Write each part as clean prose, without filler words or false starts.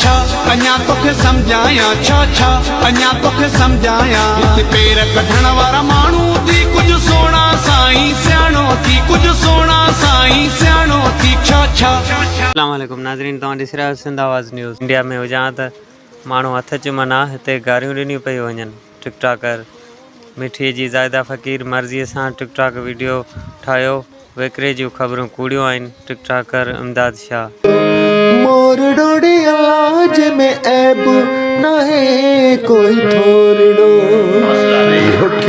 छा अञा तोखे समझाया छा अञा तोखे समझाया पैर कढण वारा माण्हू थी कुछ सोना साईं सियाणो थी कुछ सोना साईं सियाणो थी छा। अस्सलाम वालेकुम नाज़रीन, तव्हां ॾिसी रहिया आहियो सिंध आवाज़ न्यूज़। इंडिया में हुजां त माण्हू हथ चुमना हिते गारियूं ॾिनियूं पई वञनि। टिकटॉकर मिठी जी ज़ाइदा फ़क़ीर मर्ज़ीअ सां टिकटॉक वीडियो ठाहियो। विकिरे जूं ख़बरूं कूड़ियूं आहिनि। टिकटॉकर इमदाद शाह मोर डोड़ी अलाज में ऐब न है कोई थोड़ो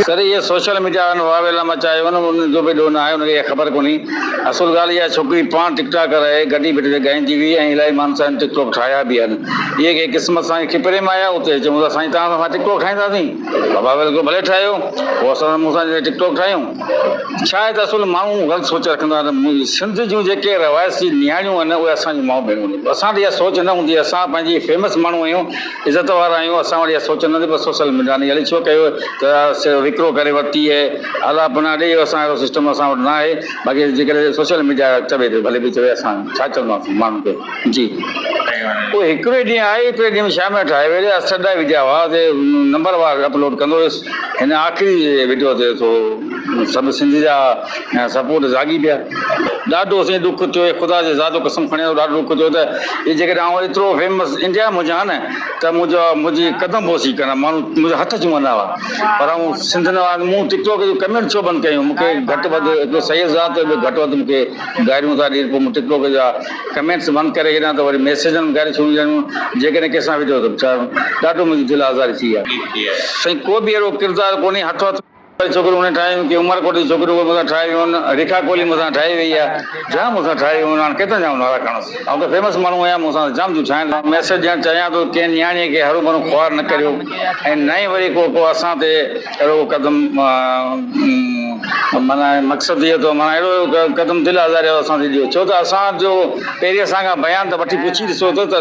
सर ये सोशल मीडिया वावेला मचाए उन जो भी डोन आहे उनखे ख़बर कोन्हे। असुल ॻाल्हि इहा छोकिरी पाण टिकटॉकर आहे, गॾी बिठी ॻाईंदी हुई ऐं इलाही माण्हुनि सां टिकटॉक ठाहिया बि आहिनि। इहे कंहिं क़िस्मत सां खे प्रेम आया उते चऊं था साईं तव्हां सां टिकटॉक ठाहींदासीं, बाबा बिल्कुलु भले ठाहियो। पोइ असां मूंसां टिकटॉक ठाहियूं। छा आहे त असुल माण्हू ग़लति सोच रखंदा आहिनि। सिंध जूं जेके रवायती नियाणियूं आहिनि उहे असांजूं माउ भेणूं आहिनि। असां इहा सोच न हूंदी, असां पंहिंजी फेमस माण्हू आहियूं, इज़त वारा आहियूं, असां वटि इहा सोच न हूंदी। बसि सोशल मीडिया नहीं हली छो कयो त विकिरो करे वरिती आहे अला अपना ॾे, असां अहिड़ो सिस्टम असां वटि न आहे। बाक़ी जेकॾहिं सोशल मीडिया चवे थो भले बि चवे, असां छा चवंदासीं माण्हुनि खे। जी उहो हिकिड़े ॾींहुं आहे, हिकिड़े ॾींहुं में शाम जो ठाहे वेठे असां विझा हुआ नंबरवार अपलोड कंदो हुयुसि। हिन आख़िरी वीडियो ते थो सभु सिंधी जा सपोर्ट जागी पिया। ॾाढो असीं दुख थियो, ख़ुदा जे ज़ातो कसम खणे ॾाढो दुख थियो त इहे जेकॾहिं आउं एतिरो फेमस इंडिया में हुजां न त मुंहिंजी कदम बोसी करणु माण्हू मुंहिंजा हथ चुमंदा हुआ। पर आउं सिंध न मूं टिकटॉक जो कमेंट छो बंदि कयूं? मूंखे घटि वधि एतिरो सही ज़ात घटि वधि मूंखे गारियूं था ॾियनि। पोइ मूं टिकटॉक जा कमेंट्स बंदि करे छॾियां त वरी मैसेजनि में गारियूं छो ॾियणियूं? जेकॾहिं कंहिंसां विझो त छा ॾाढो मुंहिंजी दिलि आज़ारी थी आहे। साईं को बि अहिड़ो किरदारु कोन्हे। हथो हथ छोकिरियूं उन ठाहियूं की उमर कोट जी छोकिरियूं मूंसां ठाहियूं आहिनि। रेखा कोहली मूंसां ठाही वई आहे, जाम मूंसां ठाहियूं आहिनि। हाणे केतिरा जाम नाला खणसि, ऐं त फेमस माण्हू आहियां, मूंसां जाम जूं ठाहिनि। मैसेज ॾियणु चाहियां थो कंहिं नियाणीअ खे हरू भरू ख़्वार न करियो ऐं न ई वरी को असां ते अहिड़ो क़दम माना मक़सदु इहो थो माना अहिड़ो क़दम दिलि आज़ारियो असां ते ॾियो। छो त असांजो पहिरीं असां खां बयानु त वठी पुछी ॾिसो त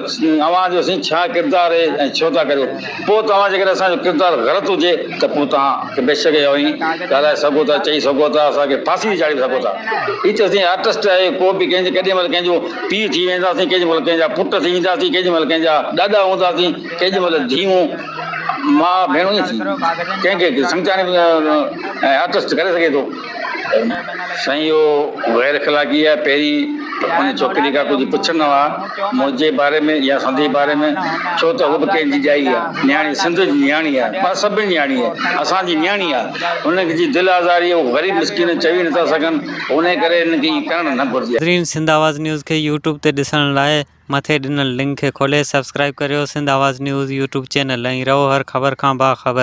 अव्हांजो साईं छा किरदारु आहे ऐं छो था करियो। पोइ तव्हां जेकॾहिं असांजो किरदारु ग़लति हुजे त पोइ तव्हां बेशक ॻाल्हाए सघो था, चई सघो था, असांखे फांसी बि चाढ़ी सघो था। हीअ त असीं आर्टिस्ट आहे। को बि कंहिंजे केॾी महिल कंहिंजो पीउ थी वेंदासीं, केॾी महिल कंहिंजा पुट थी वेंदासीं, केॾी महिल कंहिंजा ॾाॾा हूंदासीं, केॾी महिल धीअूं मां भेणूं ई थी। कंहिंखे सम्झाइण आर्टिस्ट करे सघे थो। साईं इहो गैर इख़लाक़ी आहे। पहिरीं उन छोकिरी खां कुझु पुछंदा हुआ मुंहिंजे बारे में या संधे बारे में, छो त उहो बि कंहिंजी ॼाई आहे, नियाणी सिंध जी नियाणी आहे, पर सभिनी नियाणी आहे, असांजी नियाणी आहे। हुनखे जी दिलि आज़ारी उहो ग़रीब मिसकिन चवी नथा सघनि, उन करे हिनखे करणु न घुरिजे। नाज़रीन, सिंध आवाज़ न्यूज़ खे यूट्यूब ते ॾिसण लाइ मथे ॾिनल लिंक खे खोले सब्सक्राइब करियो। सिंध आवाज़ न्यूज़ यूट्यूब चैनल ऐं रहो हर ख़बर खां बाख़बर।